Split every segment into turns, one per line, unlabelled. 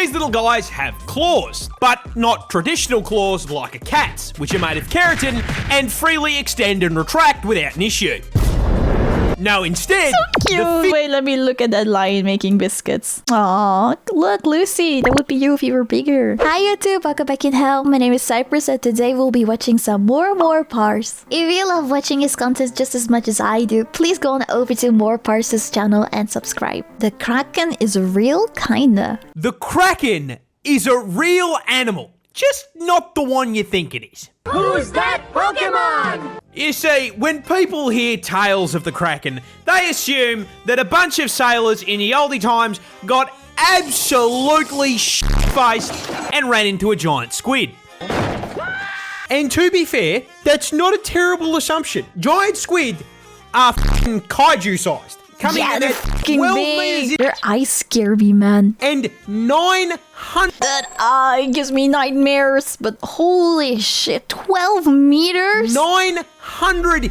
These little guys have claws, but not traditional claws like a cat's, which are made of keratin and freely extend and retract without an issue. No, instead,
Cute. Wait, let me look at that lion making biscuits. Aw, look, Lucy. That would be you if you were bigger.
Hi YouTube, welcome back in hell. My name is Cypress and today we'll be watching some more Parz. If you love watching his content just as much as I do, please go on over to Parz's channel and subscribe. The kraken is real, kinda.
The kraken is a real animal, just not the one you think it is.
Who's that Pokemon?
You see, when people hear tales of the kraken, they assume that a bunch of sailors in the oldie times got absolutely shit-faced and ran into a giant squid. And to be fair, that's not a terrible assumption. Giant squid are f***ing kaiju-sized. Coming in
they're
at
fucking
12
big.
meters
Their eyes scare me, man.
and 900...
That eye gives me nightmares. But holy shit, 12 meters?
900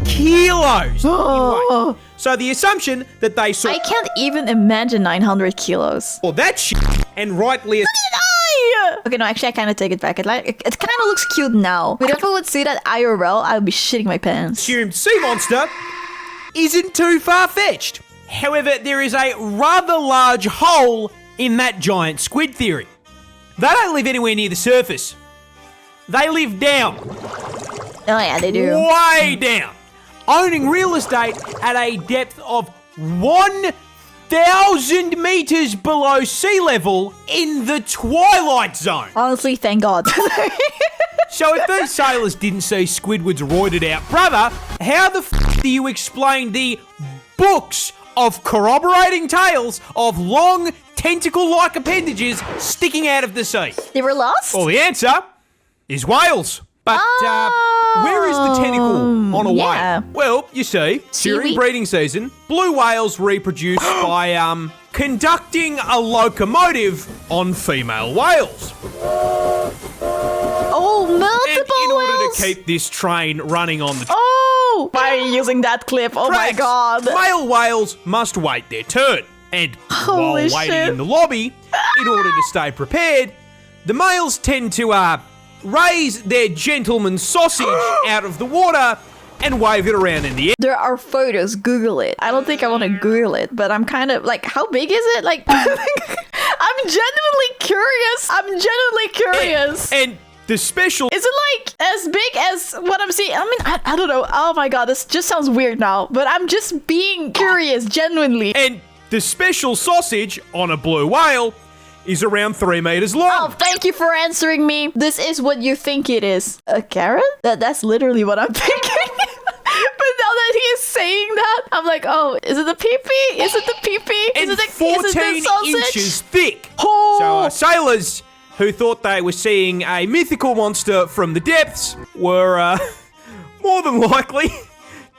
kilos.
Oh.
So the assumption that they saw
I can't even imagine 900 kilos.
that shit, and rightly
Okay, no, actually, I kind of take it back. It kind of looks cute now. But if I would see that IRL, I would be shitting my pants.
assumed sea monster isn't too far-fetched. However, there is a rather large hole in that giant squid theory. They don't live anywhere near the surface. They live down,
Oh yeah, they do.
way down, owning real estate at a depth of 1,000 meters below sea level in the twilight zone.
Honestly, thank God.
So if these sailors didn't see Squidward's roided out brother, how the f*** do you explain the books of corroborating tales of long, tentacle-like appendages sticking out of the sea?
They were lost?
Well, the answer is whales. But where is the tentacle on a
yeah.
whale? Well, you see, during
Seaweed.
breeding season, blue whales reproduce by conducting a locomotive on female whales.
Oh,
And
multiple
in order
whales.
to keep this train running on the
Oh! Why are you using that clip? Oh my
tracks,
God.
male whales must wait their turn. And while
Holy
waiting
shit.
in the lobby, in order to stay prepared, the males tend to raise their gentleman's sausage out of the water and wave it around in the air.
There are photos. Google it. I don't think I want to Google it, but I'm kind of like, how big is it? Like, I'm genuinely curious.
And the special
Is it like as big as what I'm seeing? I mean, I don't know. Oh my God, this just sounds weird now, but I'm just being curious, genuinely.
sausage on a blue whale is around 3 meters long.
Oh, thank you for answering me. This is what you think it is. A carrot? That's literally what I'm thinking. But now that he is saying that, I'm like, oh, is it the pee-pee? Is it the pee-pee? Is
And
it the
14
sausage?
inches thick.
Oh.
So sailors who thought they were seeing a mythical monster from the depths were more than likely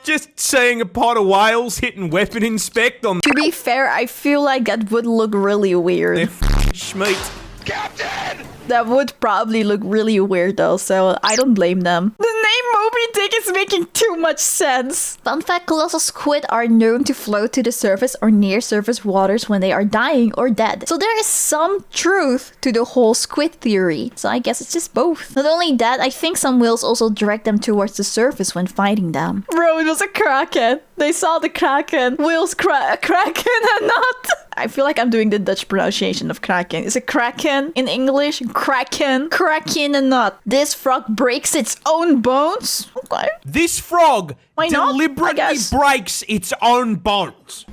just seeing a pot of whales hitting weapon inspect on
To be fair, I feel like that would look really weird.
their schmeat. Captain!
That would probably look really weird though, so I don't blame them. The name Moby Dick is making too much sense.
Fun fact, colossal squid are known to float to the surface or near surface waters when they are dying or dead. So there is some truth to the whole squid theory. So I guess it's just both. Not only that, I think some whales also direct them towards the surface when fighting them.
Bro, it was a kraken. They saw the kraken. Whales kraken and not. I feel like I'm doing the Dutch pronunciation of kraken. Is it kraken in English? Kraken. Kraken and not. This frog breaks its own bones? Okay.
This frog
Why not? I
deliberately
guess.
breaks its own bones.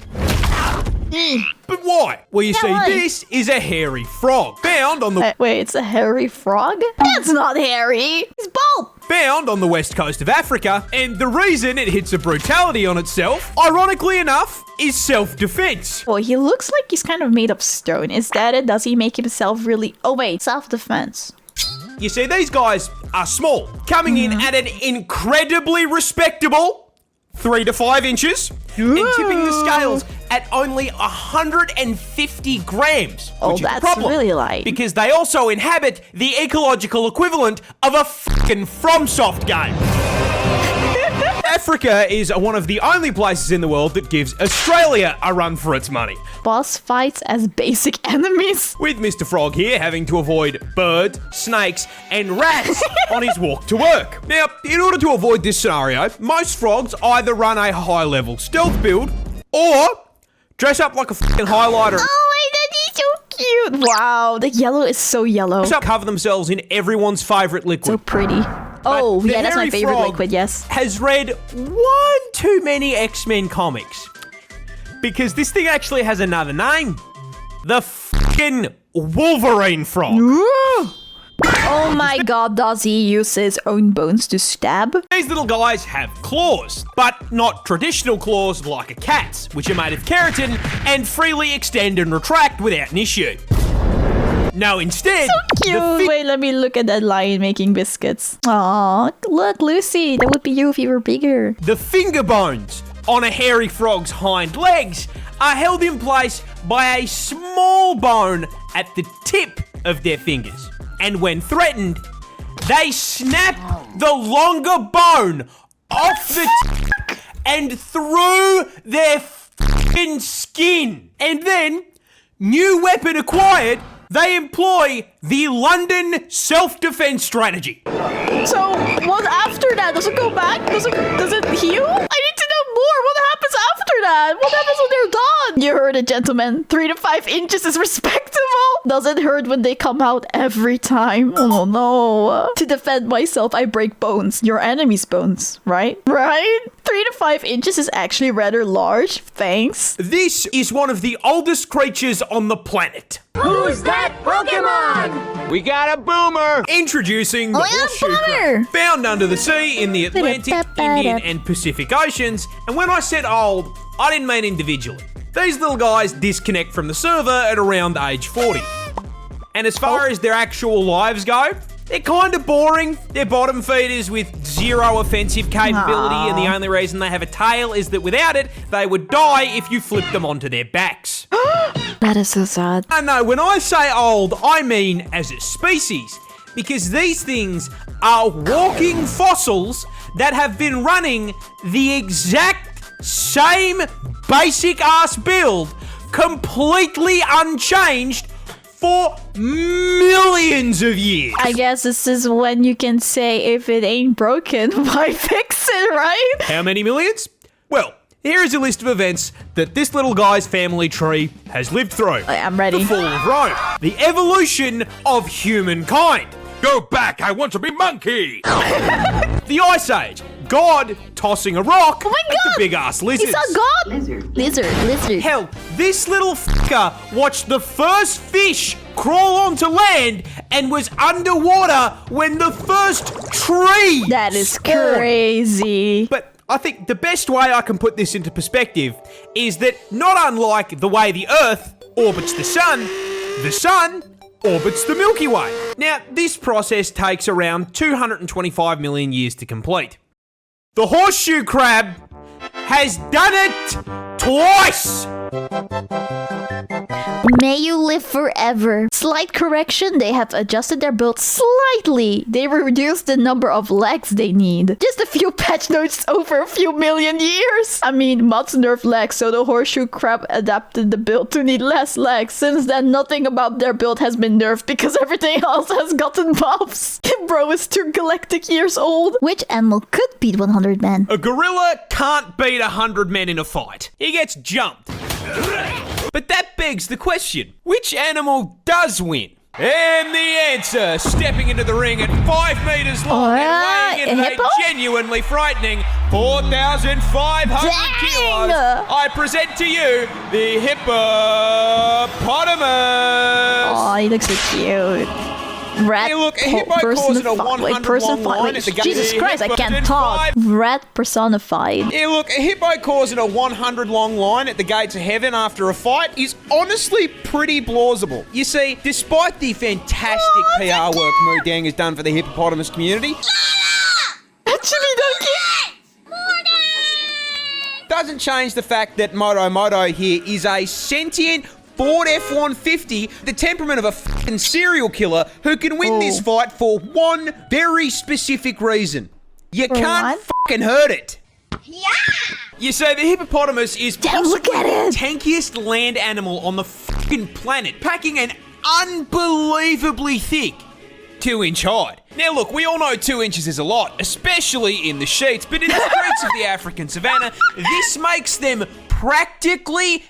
But why? Well, you see,
why?
this is a hairy frog found on the
Wait, it's a hairy frog? That's not hairy. He's bald.
found on the west coast of Africa, and the reason it hits a brutality on itself, ironically enough, is self-defense.
Well, he looks like he's kind of made of stone. Is that it? Does he make himself really... Oh, wait. Self-defense.
You see, these guys are small, coming in at an incredibly respectable 3 to 5 inches, and tipping the scales at only 150 grams.
Oh,
which is a
that's
problem,
really light.
because they also inhabit the ecological equivalent of a fucking FromSoft game. Africa is one of the only places in the world that gives Australia a run for its money.
Boss fights as basic enemies.
With Mr. Frog here having to avoid birds, snakes, and rats on his walk to work. Now, in order to avoid this scenario, most frogs either run a high-level stealth build or dress up like a fucking highlighter.
Oh my god, he's so cute. Wow, the yellow is so yellow.
So cover themselves in everyone's favourite liquid.
So pretty. Oh,
the
yeah, that's my
hairy
favorite
frog
liquid, yes.
Has read one too many X-Men comics. Because this thing actually has another name. The fucking Wolverine frog.
Oh my god, does he use his own bones to stab?
These little guys have claws, but not traditional claws like a cat's, which are made of keratin and freely extend and retract without an issue. No, instead,
Cute. Wait, let me look at that lion making biscuits. Aw, look, Lucy, that would be you if you were bigger.
the finger bones on a hairy frog's hind legs are held in place by a small bone at the tip of their fingers. And when threatened, they snap the longer bone off the tip and through their fucking skin. And then, new weapon acquired, they employ the London self-defense strategy.
So, what after that? Does it go back? Does it heal? I need to know more. What happens after that? What happens when they're done? You heard it, gentlemen. 3 to 5 inches is respectable. Does it hurt when they come out every time? Oh no. To defend myself, I break bones. Your enemy's bones, right? Right? 3 to 5 inches is actually rather large. Thanks.
This is one of the oldest creatures on the planet.
Who's that Pokemon?
We got a boomer!
Introducing the
Oh, yeah,
horseshoe
boomer.
crab, found under the sea in the Atlantic, Indian, and Pacific Oceans. And when I said old, I didn't mean individually. These little guys disconnect from the server at around age 40. And as far as their actual lives go, they're kind of boring. They're bottom feeders with zero offensive capability, and the only reason they have a tail is that without it, they would die if you flipped them onto their backs.
That is so sad.
I know, when I say old, I mean as a species, because these things are walking fossils that have been running the exact same basic ass build, completely unchanged, for millions of years.
I guess this is when you can say if it ain't broken, why fix it, right?
How many millions? Well, here is a list of events that this little guy's family tree has lived through.
I'm ready.
The fall of Rome. The evolution of humankind.
Go back, I want to be monkey!
The Ice Age. God tossing a rock
Oh my
at
god!
the big-ass lizards.
He's a god! Lizard.
Hell, this little fucker watched the first fish crawl onto land and was underwater when the first tree
That is
spawned.
crazy.
But I think the best way I can put this into perspective is that not unlike the way the Earth orbits the sun orbits the Milky Way. Now, this process takes around 225 million years to complete. The horseshoe crab has done it twice!
May you live forever. Slight correction, they have adjusted their build slightly. They reduced the number of legs they need. Just a few patch notes over a few million years.
I mean, mods nerfed legs, so the horseshoe crab adapted the build to need less legs. Since then, nothing about their build has been nerfed because everything else has gotten buffs. Bro is 2 galactic years old.
Which animal could beat 100 men?
A gorilla can't beat 100 men in a fight. He gets jumped. But that begs the question, which animal does win? And the answer, stepping into the ring at 5 meters long and weighing in
a
a
hippo?
genuinely frightening 4,500
Dang!
kilos, I present to you the hippopotamus.
Oh, he looks so cute. Rat
Hey, look, a hippo calls it a 100 long line at the gate.
Jesus Christ, I
Hippo
can't
did
talk.
5.
Rat personified.
Yeah, look, a hippo causing a 100 long line at the gates of heaven after a fight is honestly pretty plausible. You see, despite the fantastic PR work Moodang has done for the hippopotamus community,
Actually, donkey.
doesn't change the fact that Moto here is a sentient Ford F-150, the temperament of a fucking serial killer who can win this fight for one very specific reason. You can't
what?
fucking hurt it. You say the hippopotamus is
look
possibly
at
the
it.
tankiest land animal on the fucking planet, packing an unbelievably thick 2-inch hide. Now look, we all know 2 inches is a lot, especially in the sheets, but in the streets of the African savannah, this makes them practically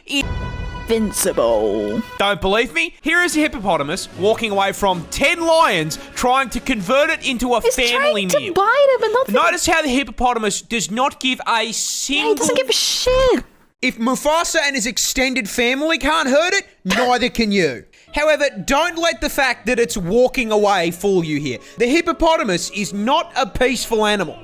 Invincible.
Don't believe me? Here is a hippopotamus walking away from 10 lions trying to convert it into a
He's
family
trying to
meal.
bite him, but not.
Notice how the hippopotamus does not give a
He
single...
doesn't give a shit.
If Mufasa and his extended family can't hurt it, neither can you. However, don't let the fact that it's walking away fool you here. The hippopotamus is not a peaceful animal.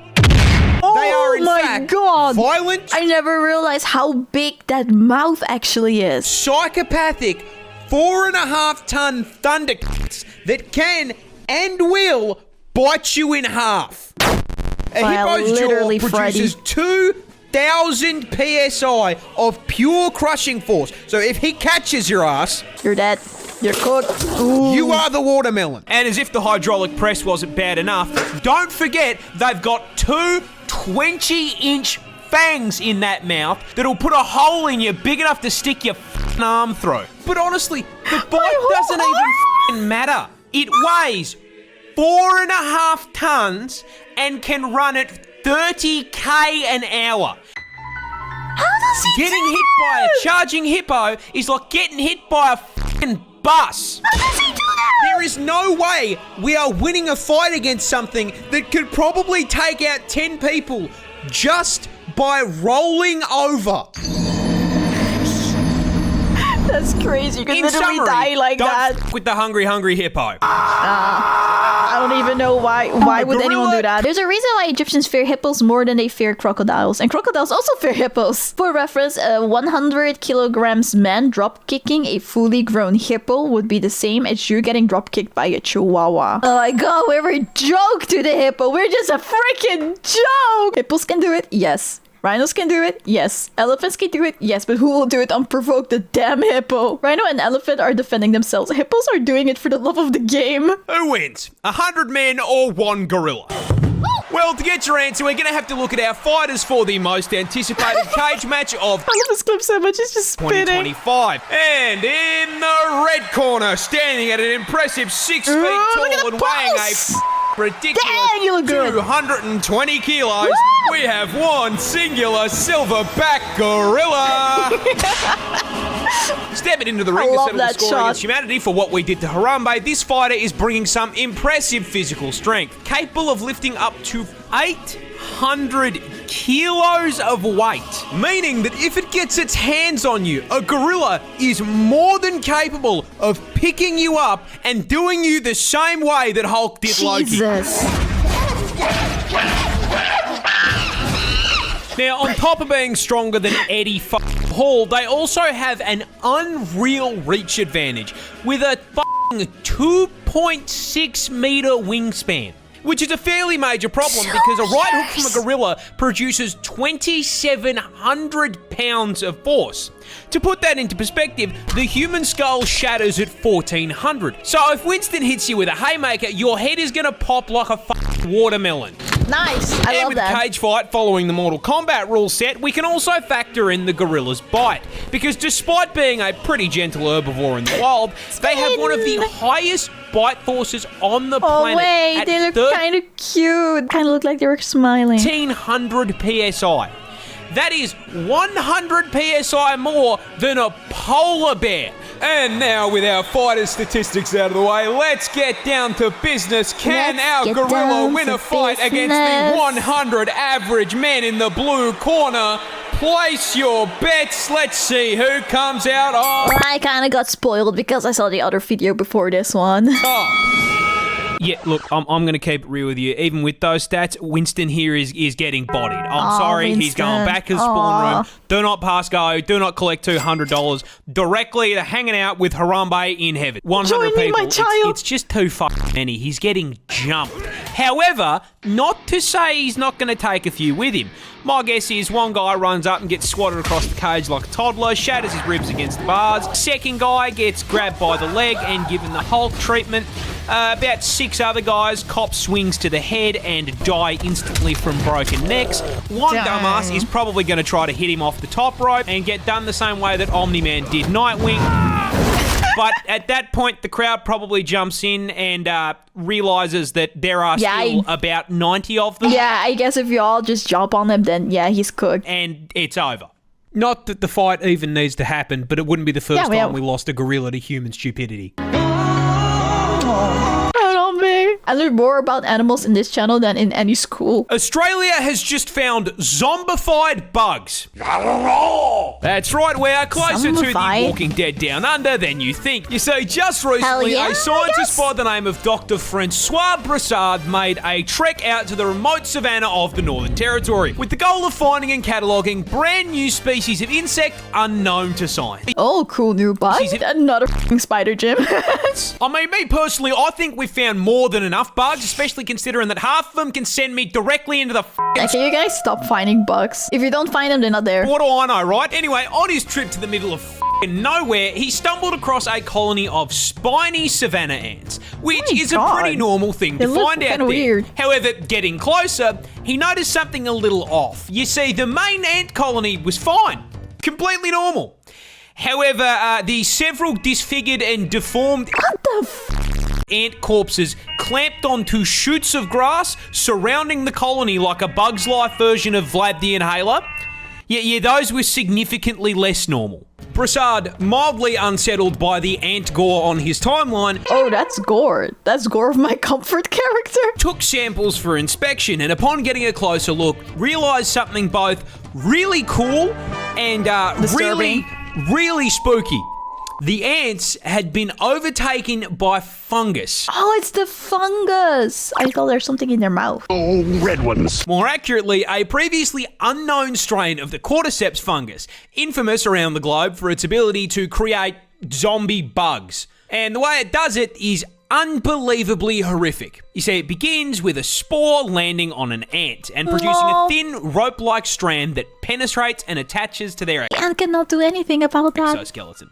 They are, in
my
fact,
God.
violent,
I never realized how big that mouth actually is.
psychopathic, 4.5-ton thundercats that can and will bite you in half. A
Wow,
hippo's
literally,
jaw produces 2,000 psi of pure crushing force. So if he catches your ass,
You're dead. You're cooked. Ooh.
you are the watermelon.
And as if the hydraulic press wasn't bad enough, don't forget they've got 2 20-inch fangs in that mouth that'll put a hole in you big enough to stick your f***ing arm through. But honestly, the bite doesn't even f***ing matter. It weighs 4.5 tons and can run at 30k an hour.
How does he
Getting
do
hit by a
that?
charging hippo is like getting hit by a f***ing bus.
How does he do that?
There is no way we are winning a fight against something that could probably take out 10 people just by rolling over.
That's crazy. You can
In
literally
summary,
die like
don't
that.
f- with the hungry hippo.
I don't even know why. Why would anyone do that?
There's a reason why Egyptians fear hippos more than they fear crocodiles, and crocodiles also fear hippos. For reference, a 100 kilograms man drop kicking a fully grown hippo would be the same as you getting drop kicked by a chihuahua. Oh my god, we're a joke to the hippo. We're just a freaking joke. Hippos can do it, yes. Rhinos can do it, yes. Elephants can do it, yes. But who will do it unprovoked? The damn hippo. Rhino and elephant are defending themselves. Hippos are doing it for the love of the game.
Who wins? 100 men or 1 gorilla? Well, to get your answer, we're going to have to look at our fighters for the most anticipated cage match of
I love this clip so much. It's just spinning.
2025. And in the red corner, standing at an impressive 6 feet
look
tall
at the
and weighing
pulse.
a ridiculous
Dang, you look good.
220 kilos,
Woo!
we have one singular silverback gorilla. Stepping into the ring to
love
settle the
that
score
shot.
against humanity for what we did to Harambe, this fighter is bringing some impressive physical strength, capable of lifting up to 800 kilos of weight, meaning that if it gets its hands on you, a gorilla is more than capable of picking you up and doing you the same way that Hulk did Loki.
Jesus.
Now, on top of being stronger than Eddie Hall, they also have an unreal reach advantage with a 2.6 meter wingspan, which is a fairly major problem because a right hook from a gorilla produces 2,700 pounds of force. To put that into perspective, the human skull shatters at 1,400. So if Winston hits you with a haymaker, your head is going to pop like a watermelon.
Nice. I
And
love
with
that.
cage fight following the Mortal Kombat rule set, we can also factor in the gorilla's bite. Because despite being a pretty gentle herbivore in the wild, they have one of the highest bite forces on the
Oh
planet.
wait,
at
they look kind of cute. Kind of look like they were smiling.
1,300 psi. That is 100 psi more than a polar bear. And now, with our fighter statistics out of the way, let's get down to business. Can
Let's
our
get
gorilla
down
win
to
a fight against the
business.
100 average men in the blue corner? Place your bets. Let's see who comes out on
I kind of got spoiled because I saw the other video before this one.
top. Yeah, look, I'm going to keep it real with you. Even with those stats, Winston here is getting bodied. I'm sorry, he's
Winston.
going back to the spawn room. Do not pass go. Do not collect $200 directly to hanging out with Harambe in heaven. 100
Join me,
people.
my child.
It's just too fucking many. He's getting jumped. However, not to say he's not going to take a few with him. My guess is one guy runs up and gets swatted across the cage like a toddler, shatters his ribs against the bars. Second guy gets grabbed by the leg and given the Hulk treatment. About 6 other guys cop swings to the head and die instantly from broken necks. One dumbass is probably going to try to hit him off the top rope and get done the same way that Omni-Man did Nightwing. But at that point, the crowd probably jumps in and realizes that there are still about 90 of them.
Yeah, I guess if you all just jump on him, then yeah, he's cooked.
And it's over. Not that the fight even needs to happen, but it wouldn't be the first time we lost a gorilla to human stupidity.
I learned more about animals in this channel than in any school.
Australia has just found zombified bugs. That's right, we are closer to the Walking Dead Down Under than you think. You see, just recently, a scientist by the name of Dr. Francois Broussard made a trek out to the remote savannah of the Northern Territory with the goal of finding and cataloguing brand new species of insect unknown to science.
Oh, cool new bug. Another f***ing spider, Jim.
I mean, me personally, I think we found more than enough bugs, especially considering that half of them can send me directly into the f***ing...
Can you guys stop finding bugs? If you don't find them, they're not there.
What do I know, right? Anyway, on his trip to the middle of f***ing nowhere, he stumbled across a colony of spiny savannah ants, which is a pretty normal thing to find out there.
Weird.
However, getting closer, he noticed something a little off. You see, the main ant colony was fine. Completely normal. However, the several disfigured and deformed ant corpses clamped onto shoots of grass surrounding the colony like a Bug's Life version of Vlad the Inhaler. Yeah, those were significantly less normal. Broussard, mildly unsettled by the ant gore on his timeline...
Oh, that's gore. That's gore of my comfort character.
...took samples for inspection and upon getting a closer look, realised something both really cool and really spooky. The ants had been overtaken by fungus.
Oh, it's the fungus. I thought there's something in their mouth.
Oh, red ones.
More accurately, a previously unknown strain of the cordyceps fungus, infamous around the globe for its ability to create zombie bugs. And the way it does it is unbelievably horrific. You see, it begins with a spore landing on an ant and producing a thin rope-like strand that penetrates and attaches to their
ant cannot do anything about that
exoskeleton.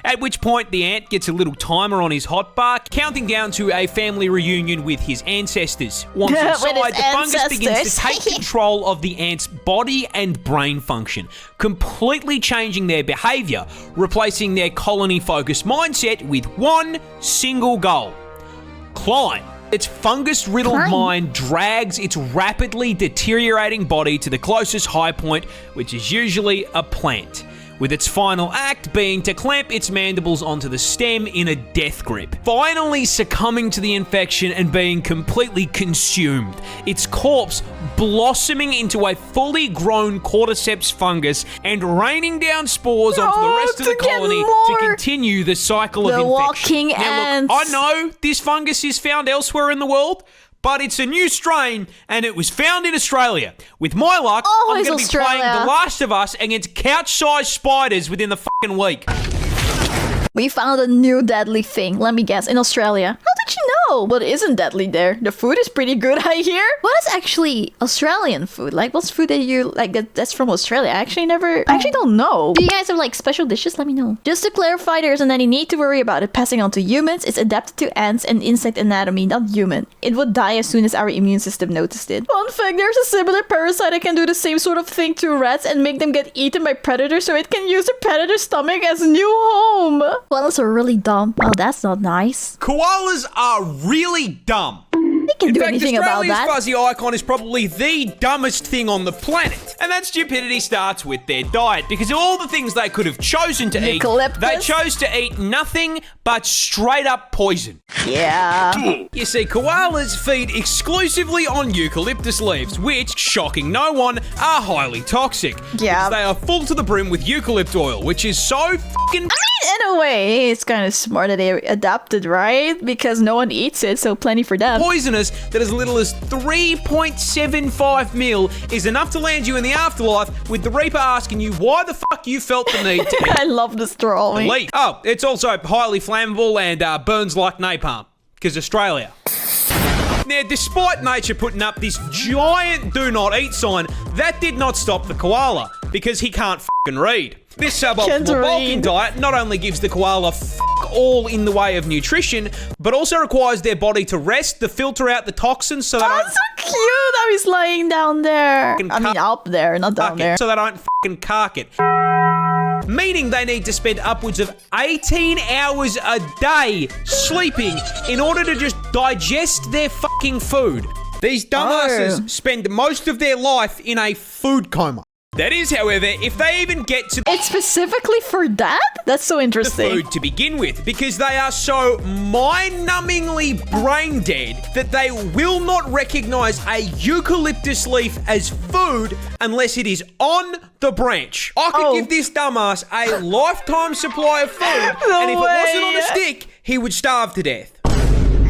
At which point, the ant gets a little timer on his hotbar, counting down to a family reunion with his ancestors. Once inside, the fungus begins to take control of the ant's body and brain function, completely changing their behavior, replacing their colony-focused mindset with one single goal: climb. Its fungus-riddled mind drags its rapidly deteriorating body to the closest high point, which is usually a plant, with its final act being to clamp its mandibles onto the stem in a death grip, finally succumbing to the infection and being completely consumed, its corpse blossoming into a fully grown cordyceps fungus and raining down spores onto the rest of the colony to continue the cycle of infection.
Walking ants.
Look, I know this fungus is found elsewhere in the world, but it's a new strain, and it was found in Australia. With my luck, I'm going to be playing The Last of Us against couch-sized spiders within the fucking week.
We found a new deadly thing. Let me guess. In Australia. How did you know? Well, it isn't deadly there. The food is pretty good, I hear. What is actually Australian food? Like, what's food that you like that's from Australia? I actually don't know. Do you guys have like special dishes? Let me know. Just to clarify, there isn't any need to worry about it passing on to humans. It's adapted to ants and insect anatomy, not human. It would die as soon as our immune system noticed it. Fun fact, there's a similar parasite that can do the same sort of thing to rats and make them get eaten by predators so it can use the predator's stomach as a new home. Koalas are really dumb. Oh, that's not nice.
Koalas are really dumb.
They can do anything about that.
Australia's fuzzy icon is probably the dumbest thing on the planet. And that stupidity starts with their diet, because of all the things they could have chosen to eat, they chose to eat nothing but straight up poison.
Yeah.
You see, koalas feed exclusively on eucalyptus leaves, which, shocking no one, are highly toxic.
Yeah.
They are full to the brim with eucalypt oil, which is so fucking...
In a way, it's kind of smart that they adapted, right? Because no one eats it, so plenty for them.
Poisonous that as little as 3.75 mil is enough to land you in the afterlife, with the Reaper asking you why the fuck you felt the need to eat.
I love this drawing.
Oh, it's also highly flammable and burns like napalm, because Australia. Now, despite nature putting up this giant do not eat sign, that did not stop the koala, because he can't f***ing read. This suboptimal bulking diet not only gives the koala all in the way of nutrition, but also requires their body to rest, to filter out the toxins so they don't
That's so cute how he's lying down there. I mean, up there, not down there.
so they don't f***ing cark it. Meaning they need to spend upwards of 18 hours a day sleeping in order to just digest their fucking food.
These dumbasses spend most of their life in a food coma. That is, however, if they even get to
It's specifically for that? That's so
the
interesting.
food to begin with, because they are so mind-numbingly brain dead that they will not recognize a eucalyptus leaf as food unless it is on the branch. I could give this dumbass a lifetime supply of food, and if it wasn't on a stick, he would starve to death.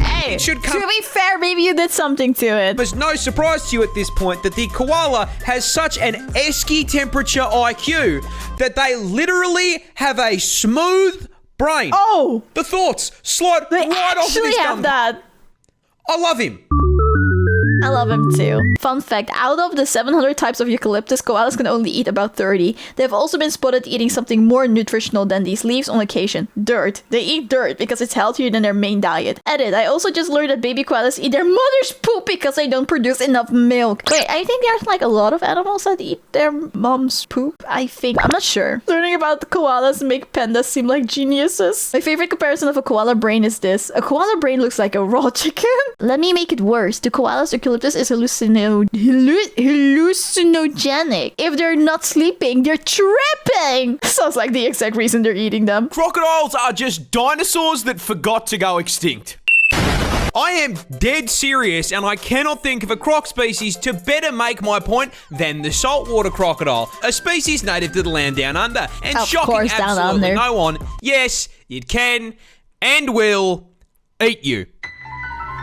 Hey,
should come-
to be fair, maybe you did something to it.
There's no surprise to you at this point that the koala has such an esky temperature IQ that they literally have a smooth brain.
Oh,
The thoughts slide
they
right off of
actually
his
have
dumb.
that.
I love him.
I love him too. Fun fact, out of the 700 types of eucalyptus, koalas can only eat about 30. They have also been spotted eating something more nutritional than these leaves on occasion. Dirt. They eat dirt because it's healthier than their main diet. Edit, I also just learned that baby koalas eat their mother's poop because they don't produce enough milk. Wait, I think there's like a lot of animals that eat their mom's poop, I think. I'm not sure. Learning about the koalas make pandas seem like geniuses. My favorite comparison of a koala brain is this. A koala brain looks like a raw chicken. Let me make it worse. The koalas eucalyptus is hallucinogenic. If they're not sleeping, they're tripping. Sounds like the exact reason they're eating them.
Crocodiles are just dinosaurs that forgot to go extinct. I am dead serious, and I cannot think of a croc species to better make my point than the saltwater crocodile, a species native to the land down under. And
Of
shocking
course, down
absolutely
under.
no one, yes, it can and will eat you.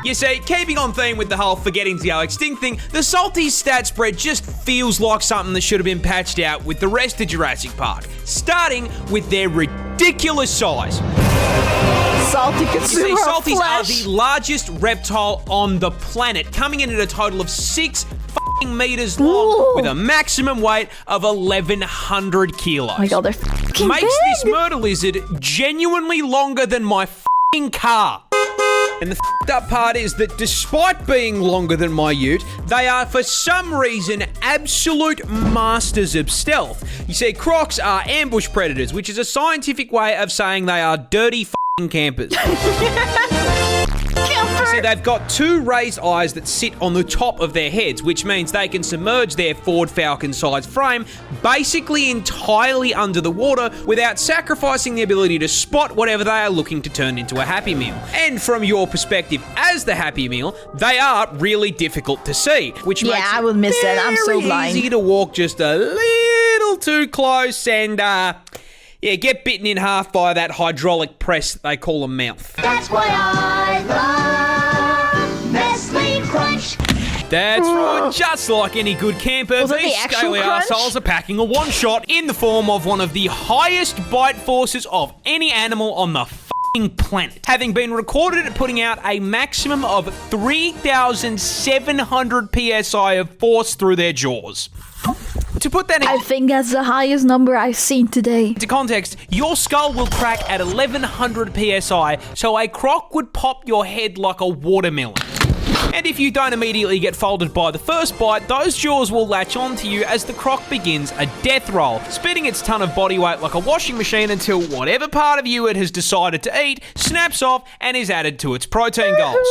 You see, keeping on theme with the whole forgetting to go extinct thing, the salty stat spread just feels like something that should have been patched out with the rest of Jurassic Park, starting with their ridiculous size.
Salty
You see,
consumer of
salties are
flesh.
the largest reptile on the planet, coming in at a total of 6 meters long
Ooh.
with a maximum weight of 1,100 kilos.
Oh my god, they're fucking
Makes
big.
this murder lizard genuinely longer than my car. And the f***ed up part is that despite being longer than my ute, they are for some reason absolute masters of stealth. You see, crocs are ambush predators, which is a scientific way of saying they are dirty f***ing campers. See, they've got 2 raised eyes that sit on the top of their heads, which means they can submerge their Ford Falcon-sized frame basically entirely under the water without sacrificing the ability to spot whatever they are looking to turn into a Happy Meal. And from your perspective as the Happy Meal, they are really difficult to see, which
Yeah,
makes
I
it
would miss that. I'm so
very
blind.
easy to walk just a little too close and, get bitten in half by that hydraulic press that they call a mouth.
That's why I love Nestle Crunch.
That's right, just like any good camper,
Was that
these
the actual
scaly
crunch?
assholes are packing a one-shot in the form of one of the highest bite forces of any animal on the f***ing planet, having been recorded at putting out a maximum of 3,700 psi of force through their jaws. To put that
I think that's the highest number I've seen today.
into context, your skull will crack at 1,100 psi, so a croc would pop your head like a watermelon. And if you don't immediately get folded by the first bite, those jaws will latch onto you as the croc begins a death roll, spitting its ton of body weight like a washing machine until whatever part of you it has decided to eat snaps off and is added to its protein goals.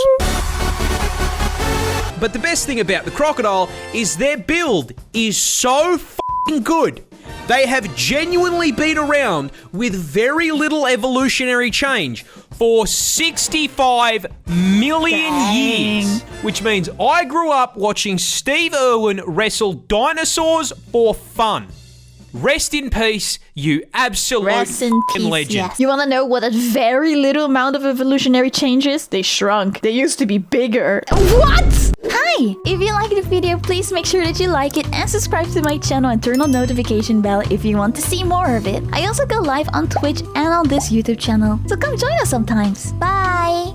But the best thing about the crocodile is their build is so f***ing good. They have genuinely been around with very little evolutionary change for 65 million years. Which means I grew up watching Steve Irwin wrestle dinosaurs for fun. Rest in peace, you absolute
Rest in
f***ing
peace,
legend.
yes. You want to know what a very little amount of evolutionary change is? They shrunk. They used to be bigger. What?
Hi! If you like the video, please make sure that you like it and subscribe to my channel and turn on notification bell if you want to see more of it. I also go live on Twitch and on this YouTube channel, so come join us sometimes. Bye!